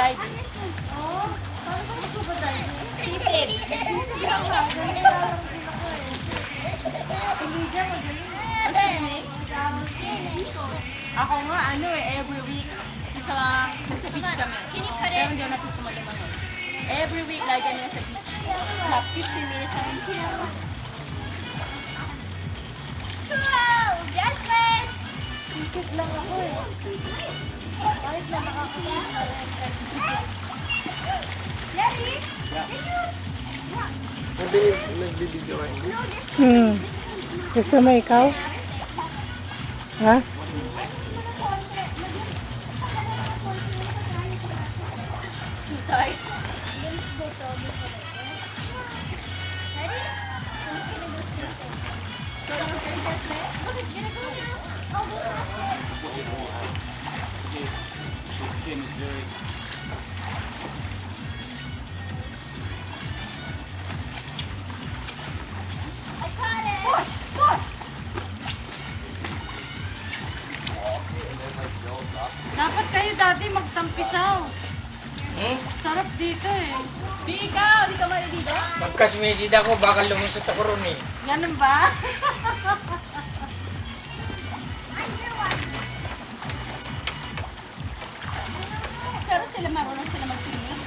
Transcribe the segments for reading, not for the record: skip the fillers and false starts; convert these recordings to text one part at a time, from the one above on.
diving. Oh, paano ba scuba diving? Sisip. Hindi lang ba? Ganun lang din ako eh. Hindi dyan, magaling. Ako nga, ano eh, every week, sa beach kami. Pero hindi ako natutumagamang. Every week, lagi kami sa beach. Mga 15 minutes na rin. Sisip lang ako eh. Kahit na nakakasip pa rin. Nagbibideo kayo. Gusto mo ikaw? Ha? Sorry. Dapat kayo dati magtampisaw. Sarap dito eh. Di ikaw, di ka mali dito? Magkasmisid ako, baka lumusot ako ron eh. Ganun ba? Pero sila marunong sila mag-swimming.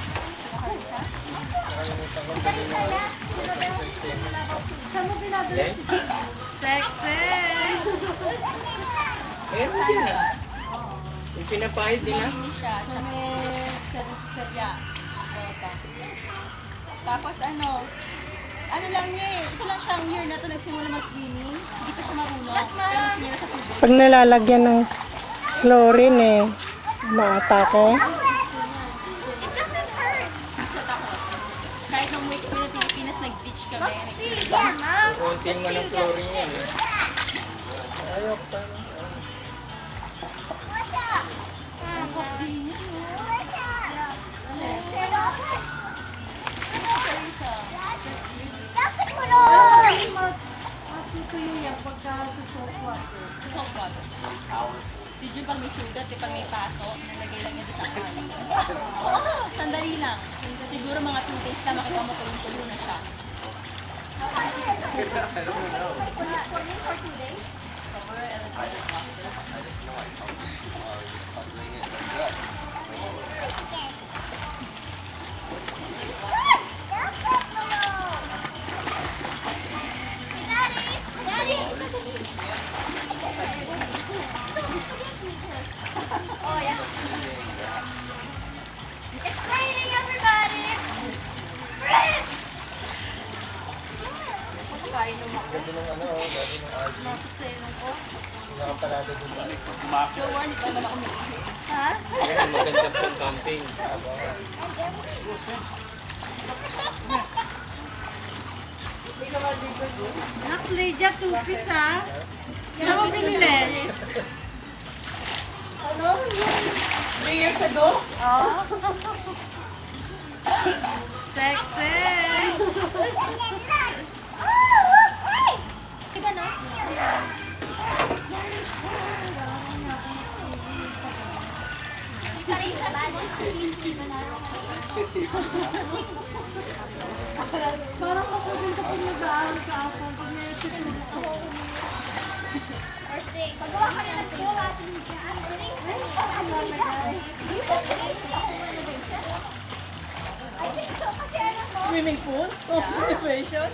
Saan mo pinadala? Sexy! Meron din eh. Yung pinapahid nila. Siya, siya may serya. Tapos ano lang niya eh, ito lang siyang year na to nagsimula mag-swimming. Hindi pa siya marunong. Pero sinira sa tubig. Pag nalalagyan ng chlorine eh, maatake. Siya takot. Kahit nung week na Pilipinas, nag-beach kami. Kunting mo ng chlorine yan eh. Ayok pa. Matutuyo yan pagka sa salt water. Salt water. Si Jun pag may sugat, pag may paso, nalagay lang niya sa kanin. Oo, sandali lang. Siguro mga 2 days na makita mo tuyo na siya. Ganda ng ganda ng RV. Nakapalada doon. So, warn, ikaw naman ako may Ha? Ayan, maganda pang camping. Nax Lydia, 2 piece ha? Saan mo binili? Ano? 3 years ago? Oo. Sexy! Parang ako din kapag nag-aaral ka ako, pag may tutulog ako. Pagawa ka na ng jowa. Swimming pool? Oh, situation?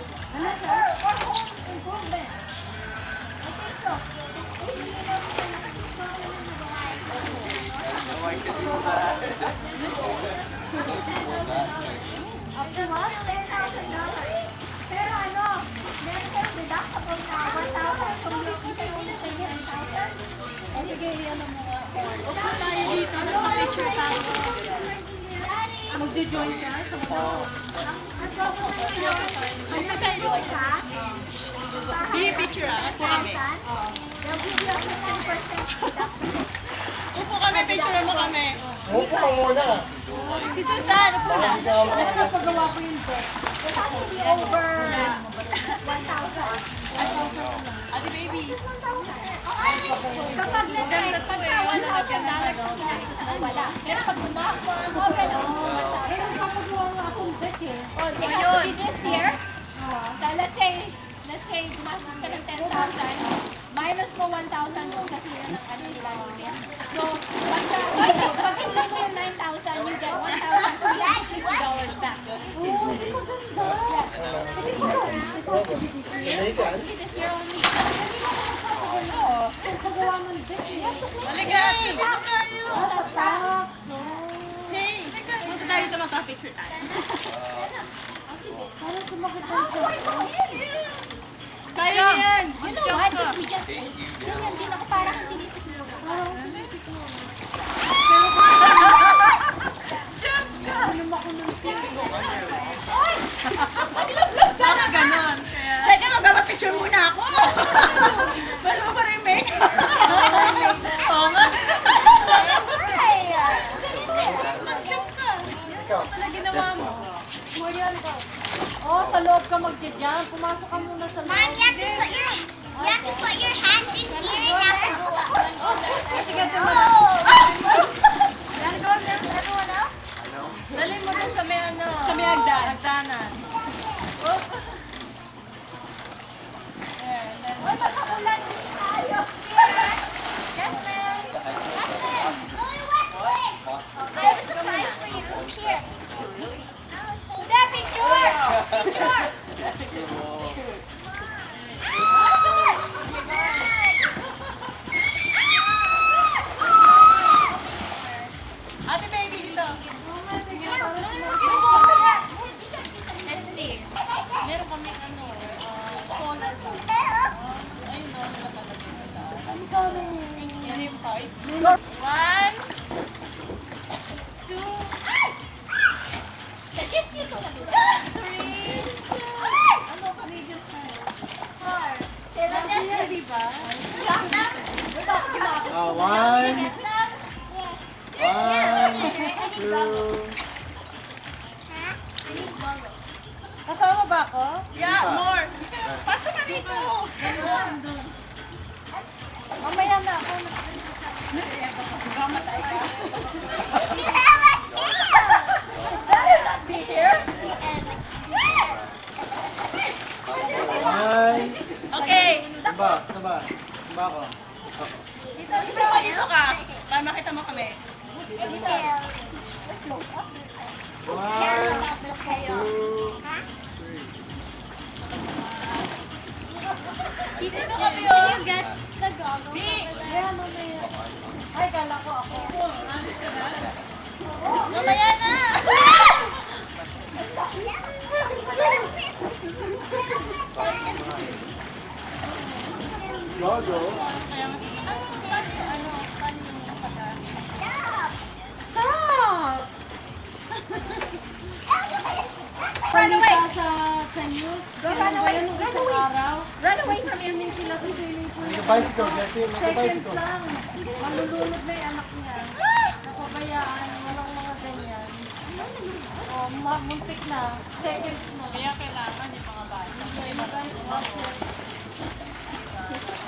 Pero ano, meron kayong deductible na 1,000 kung nakita yung 10,000. Oh, sige, ano mo nga. Okay tayo dito, nasa picture tayo. Magjo-join ka sa mga. Ano ba tayo? Picture ah, ako kami. They'll give you a 10% deductible. Upo kami, picture mo kami. Upo ka muna. Kasi saan? Upo na. Nagpapagawa ko yun po. It has to be over 1,000. Ate baby. Kapag let's say, pagka $1,000 ang ginastos na wala. Pero pag mga open it has to be this year. Let's say, gumastos ka ng 10,000, minus mo 1,000 yun kasi yun ang ano nila limit. So, pag in-loan mo yung 9,000, you get $1,350 back. Oh, yes. It has to be this year only. Halika! Dito tayo! Hey! Punta tayo dito magka-picture tayo. Kaya yan! You know what? This we just ate. Ganyan din ako parang sinisiklo. Baka ganon. Teka, magpapicture muna ako! Mas mo pa rin yung makeup. Oo nga. Mag-jump ka. Ano ginawa mo? Oh, sa loob ka magja-jump. Pumasok ka muna sa loob. Mom, you have to put your hands in here and have to go up. Sige, Everyone else? Dali mo dun sa may ano. Sa may hagdanan. There, and then... Uy, makakulan din tayo. Jasmine. Uy, Wesley. I have a surprise for you. Here. Dad, picture! Picture! Ate baby, dito. Let's see. Meron kami ano, solar lang. Ayun o, nakalag sila. Yan yung pipe. 1, 2, Kiss me to. 3, ano ka medium size? 4. Sila na. Diba? One, two, Kasama ba ako? Yeah, more. Pasok ka dito. Mamaya na ako. one. Okay. Saba, saba. Saba ko. Dito ka. Para makita mo kami. One, two, three. Dito kami oh. Get the goggles Di. over there. Ay, kala ko ako. Mamaya na. Gogo. Kaya magiging ano, paano yung pagka... Stop! Run away! Sa news. Run away! Nung isang araw. Run away from here. Swimming sila sa swimming pool. May bicycle, Jesse. May Seconds bicycle. lang. Malulunod na yung anak niya. Napabayaan. Walang mga ganyan. Oh, muntik na. Seconds na. Kaya kailangan yung mga bata.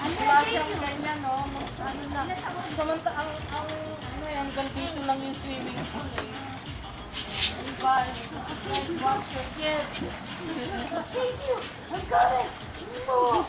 Wala siyang ganyan, no? Ano na. Samanta ang hanggang dito lang yung swimming pool, eh. Diba? Washer. Yes. Thank you. I got it. Oh.